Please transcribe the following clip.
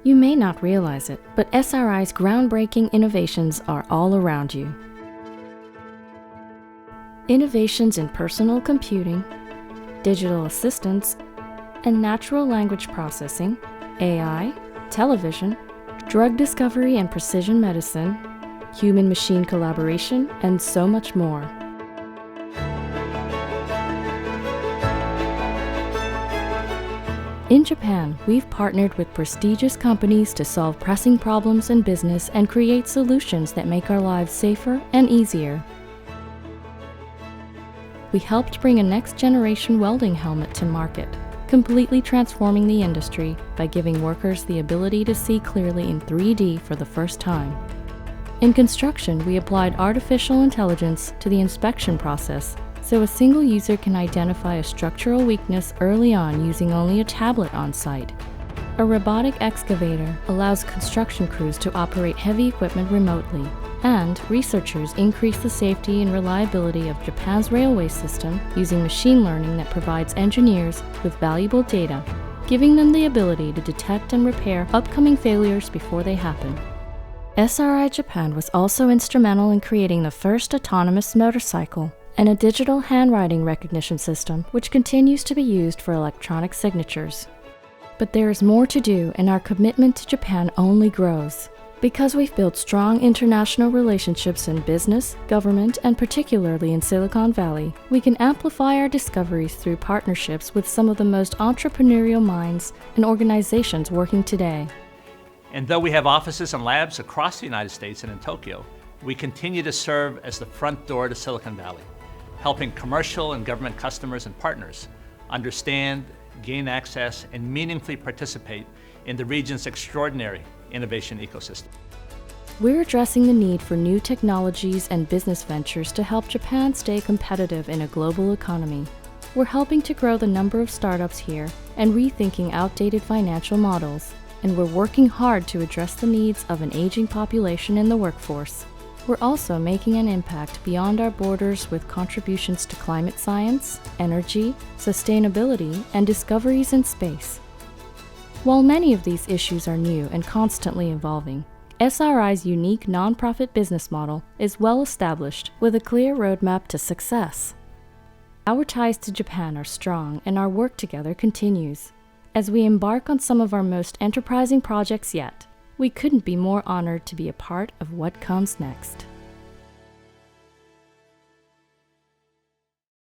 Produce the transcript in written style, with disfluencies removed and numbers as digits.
You may not realize it, but SRI's groundbreaking innovations are all around you. Innovations in personal computing, digital assistants, and natural language processing, AI, television, drug discovery and precision medicine, human-machine collaboration, and so much more. In Japan, we've partnered with prestigious companies to solve pressing problems in business and create solutions that make our lives safer and easier. We helped bring a next-generation welding helmet to market, completely transforming the industry by giving workers the ability to see clearly in 3D for the first time. In construction, we applied artificial intelligence to the inspection process, so a single user can identify a structural weakness early on using only a tablet on site. A robotic excavator allows construction crews to operate heavy equipment remotely, and researchers increase the safety and reliability of Japan's railway system using machine learning that provides engineers with valuable data, giving them the ability to detect and repair upcoming failures before they happen. SRI Japan was also instrumental in creating the first autonomous motorcycle and a digital handwriting recognition system, which continues to be used for electronic signatures. But there is more to do, and our commitment to Japan only grows. Because we've built strong international relationships in business, government, and particularly in Silicon Valley, we can amplify our discoveries through partnerships with some of the most entrepreneurial minds and organizations working today. And though we have offices and labs across the United States and in Tokyo, we continue to serve as the front door to Silicon Valley, helping commercial and government customers and partners understand, gain access, and meaningfully participate in the region's extraordinary innovation ecosystem. We're addressing the need for new technologies and business ventures to help Japan stay competitive in a global economy. We're helping to grow the number of startups here and rethinking outdated financial models. And we're working hard to address the needs of an aging population in the workforce. We're also making an impact beyond our borders with contributions to climate science, energy, sustainability, and discoveries in space. While many of these issues are new and constantly evolving, SRI's unique nonprofit business model is well established with a clear roadmap to success. Our ties to Japan are strong, and our work together continues. As we embark on some of our most enterprising projects yet, we couldn't be more honored to be a part of what comes next.